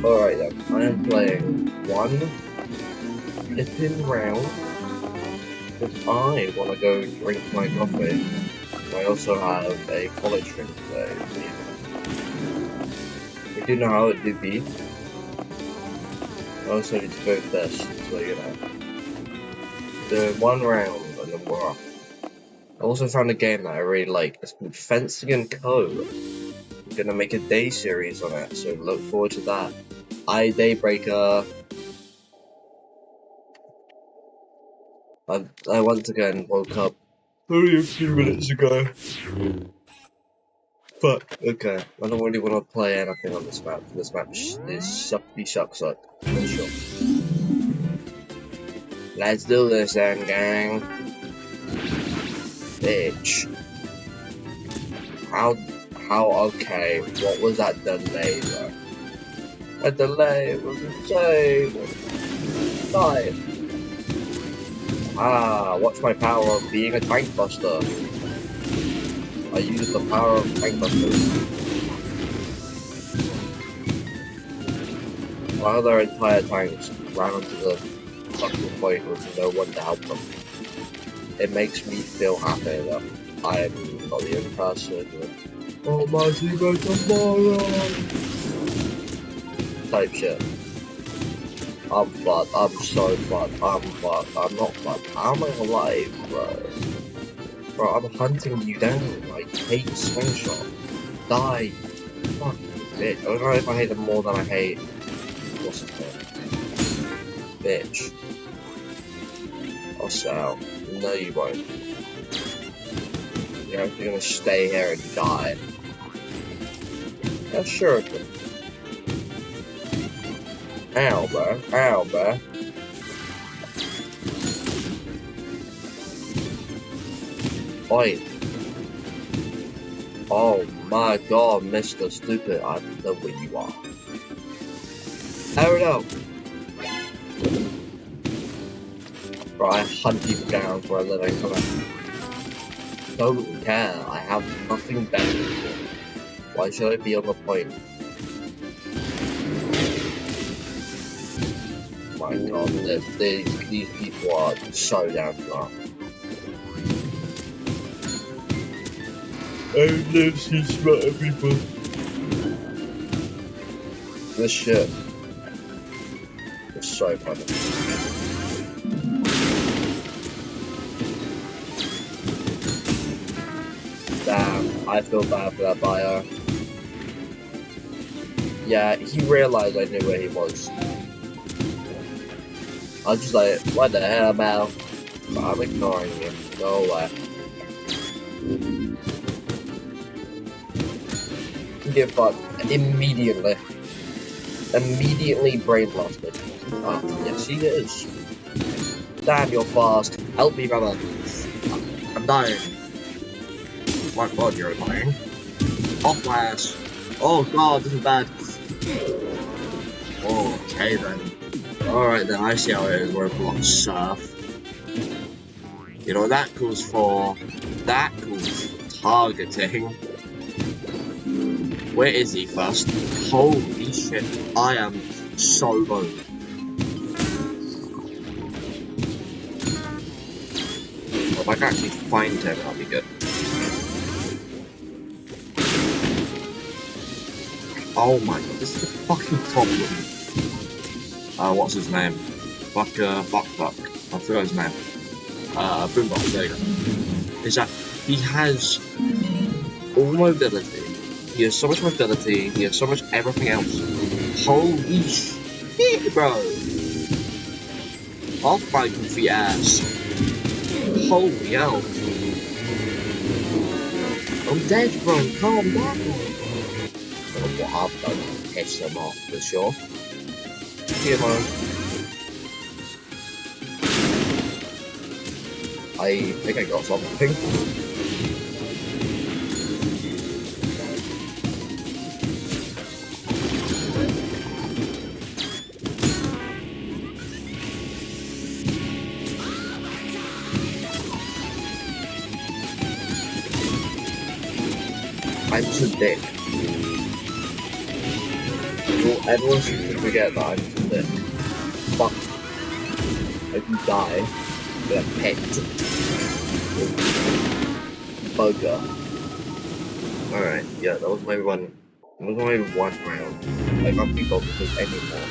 Alright then, I am playing one flipping round because I want to go drink my coffee. I also have a college drink today. We do know how to do beef. I also need to go first, so you know. Do one round and then we're off. I also found a game that I really like. It's called Fencing and Co. I'm gonna make a day series on it, so look forward to that. Daybreaker. I once again woke up only a few minutes ago. But okay, I don't really want to play anything on this map. This map is sucky suck. For sure. Let's do this then, gang. Bitch. How okay, what was that delay though? A delay was insane. Die. Watch my power of being a tank buster. I use the power of tank busters. While their entire tanks ran onto the fucking point with no one to help them. It makes me feel happy that I am not the only person with, oh my zero tomorrow type shit. I'm fucked, I'm so fucked, I'm fucked, I'm not fucked, how am I alive, bro? Bro, I'm hunting you down, I hate slingshot. Die! Fucking bitch. I don't know if I hate them more than I hate... what's his name? Bitch. I'll sell. No you won't. You're actually gonna stay here and die. Yeah, sure. Ow, bro. Ow, bro. Oi. Oh my god, Mr. Stupid, I know where you are. Hurry up. Bro, I hunt people down for a living, come on. Don't care, I have nothing better to do. Why should I be on the point? My god, these people are so damn smart. I love seeing smarter people. This shit is so funny. Damn, I feel bad for that buyer. Yeah, he realized I knew where he was. I was just like, what the hell, Mal? But I'm ignoring you. Go away. Give fuck. Immediately. Immediately brain blasted. Oh, yes he is. Damn, you're fast. Help me, brother. I'm dying. My god, you're annoying. Off my ass. Oh god, this is bad. Oh, okay then. Alright then, I see how it is. We're a block surf. You know what that calls for? That calls for targeting. Where is he first? Holy shit, I am so low. Well, if I can actually find him, that'll be good. Oh my god, this is the fucking problem. What's his name? Buck. I forgot his name. Boombox, there you go. Is that he has all mobility. He has so much mobility, he has so much everything else. Holy shit, bro! I'll fight him for your ass. Holy hell. I'm dead, bro, calm down. What I've done to piss him off, for sure. Here, man. I think I got something. I'm just a dick. Everyone seems to forget that I'm sick. Fuck. If you die, you're a pet. Bugger. Alright, yeah, that was my one. That was only one round. I can't be bothered with any more.